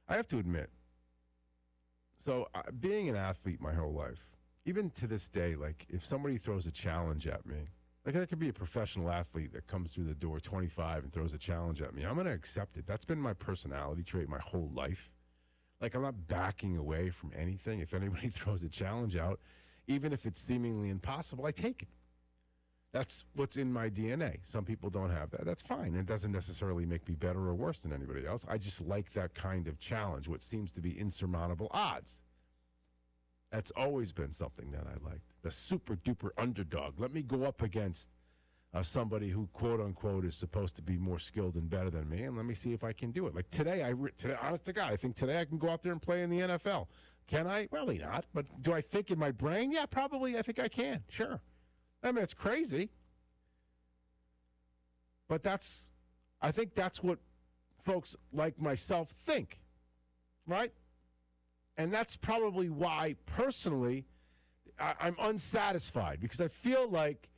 I have to admit, so being an athlete my whole life, even to this day, like if somebody throws a challenge at me, like that could be a professional athlete that comes through the door 25 and throws a challenge at me, I'm going to accept it. That's been my personality trait my whole life. Like I'm not backing away from anything. If anybody throws a challenge out, even if it's seemingly impossible, I take it. That's what's in my DNA. Some people don't have that. That's fine. It doesn't necessarily make me better or worse than anybody else. I just like that kind of challenge, what seems to be insurmountable odds. That's always been something that I liked. The super duper underdog. Let me go up against somebody who, quote unquote, is supposed to be more skilled and better than me, and let me see if I can do it. Like today, honest to God, I think today I can go out there and play in the NFL. Can I? Probably not. But do I think in my brain? Yeah, probably. I think I can. Sure. I mean, it's crazy. But I think that's what folks like myself think, right? And that's probably why, personally, I'm unsatisfied, because I feel like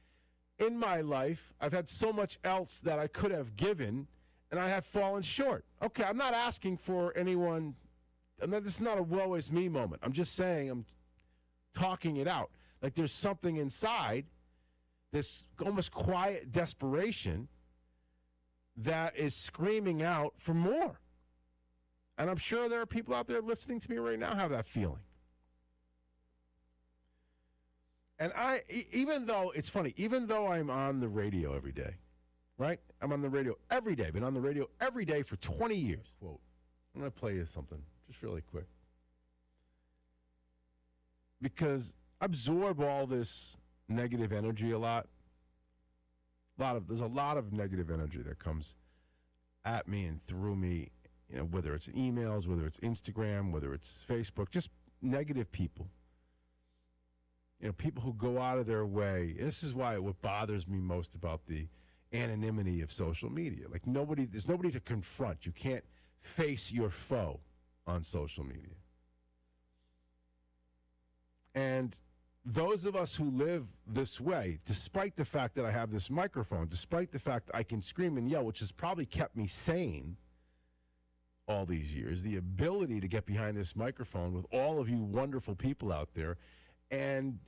in my life, I've had so much else that I could have given, and I have fallen short. Okay, I'm not asking for anyone, this is not a woe is me moment. I'm just saying, I'm talking it out. Like there's something inside, this almost quiet desperation that is screaming out for more. And I'm sure there are people out there listening to me right now have that feeling. And even though I'm on the radio every day, right? I'm on the radio every day. Been on the radio every day for 20 years. Whoa. I'm going to play you something just really quick. Because I absorb all this negative energy a lot. There's a lot of negative energy that comes at me and through me, whether it's emails, whether it's Instagram, whether it's Facebook, just negative people. People who go out of their way. This is what bothers me most about the anonymity of social media. Like there's nobody to confront. You can't face your foe on social media. And those of us who live this way, despite the fact that I have this microphone, despite the fact I can scream and yell, which has probably kept me sane all these years, the ability to get behind this microphone with all of you wonderful people out there and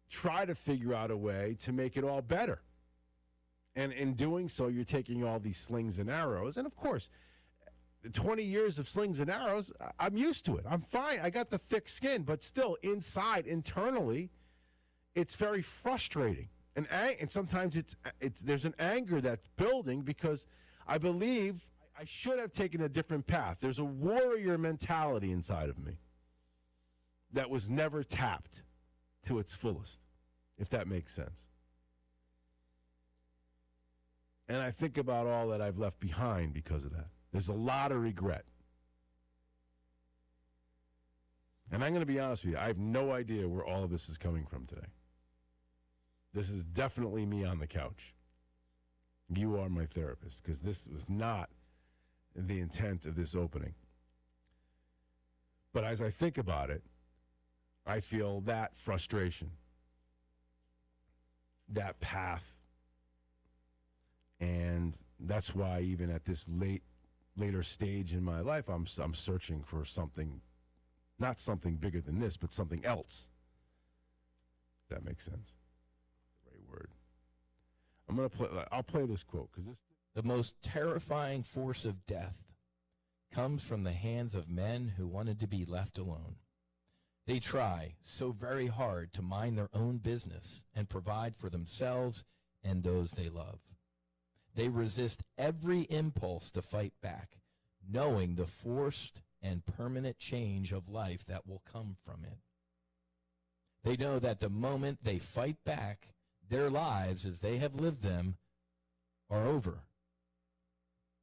try to figure out a way to make it all better. And in doing so, you're taking all these slings and arrows. And of course, 20 years of slings and arrows, I'm used to it. I'm fine. I got the thick skin, but still internally, it's very frustrating. And sometimes there's an anger that's building because I believe I should have taken a different path. There's a warrior mentality inside of me that was never tapped to its fullest, if that makes sense. And I think about all that I've left behind because of that. There's a lot of regret. And I'm going to be honest with you, I have no idea where all of this is coming from today. This is definitely me on the couch. You are my therapist, because this was not the intent of this opening. But as I think about it, I feel that frustration, that path. And that's why even at this later stage in my life, I'm searching for something, not something bigger than this, but something else. That makes sense. The right word. I'll play this quote because this. The most terrifying force of death comes from the hands of men who wanted to be left alone. They try so very hard to mind their own business and provide for themselves and those they love. They resist every impulse to fight back, knowing the forced and permanent change of life that will come from it. They know that the moment they fight back, their lives as they have lived them are over.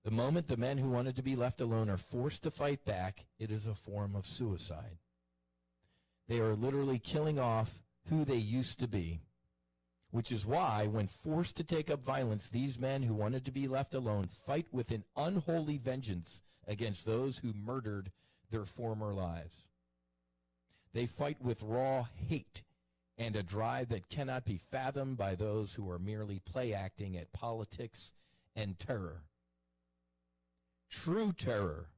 The moment the men who wanted to be left alone are forced to fight back, it is a form of suicide. They are literally killing off who they used to be, which is why, when forced to take up violence, these men who wanted to be left alone fight with an unholy vengeance against those who murdered their former lives. They fight with raw hate and a drive that cannot be fathomed by those who are merely play acting at politics and terror. True terror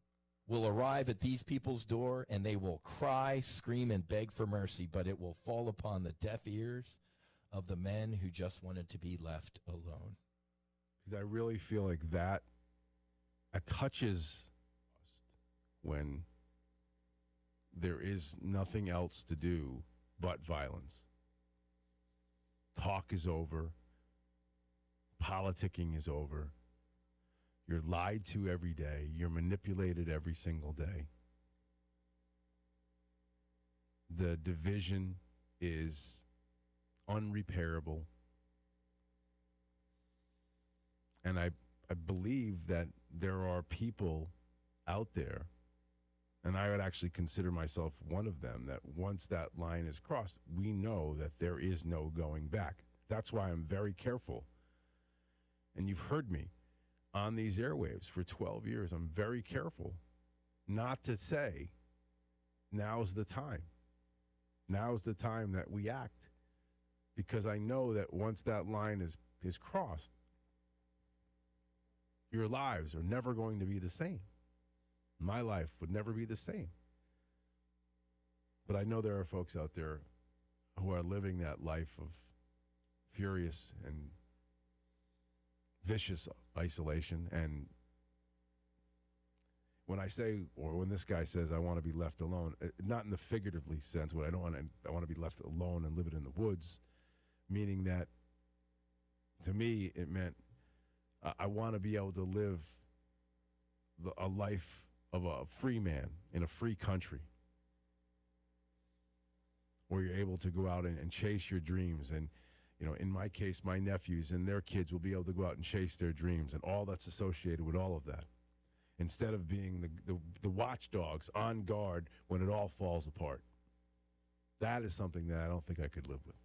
will arrive at these people's door, and they will cry, scream, and beg for mercy, but it will fall upon the deaf ears of the men who just wanted to be left alone. Because I really feel like that touches when there is nothing else to do but violence. Talk is over. Politicking is over. You're lied to every day. You're manipulated every single day. The division is unrepairable. And I believe that there are people out there, and I would actually consider myself one of them, that once that line is crossed, we know that there is no going back. That's why I'm very careful. And you've heard me on these airwaves for 12 years. I'm very careful not to say, now's the time. Now's the time that we act. Because I know that once that line is crossed, your lives are never going to be the same. My life would never be the same. But I know there are folks out there who are living that life of furious and vicious isolation. And when I say, or when this guy says, I want to be left alone, not in the figuratively sense, what I want to be left alone and live it in the woods, meaning that to me it meant I want to be able to live a life of a free man in a free country, where you're able to go out and chase your dreams. And, you know, in my case, my nephews and their kids will be able to go out and chase their dreams and all that's associated with all of that, instead of being the watchdogs on guard when it all falls apart. That is something that I don't think I could live with.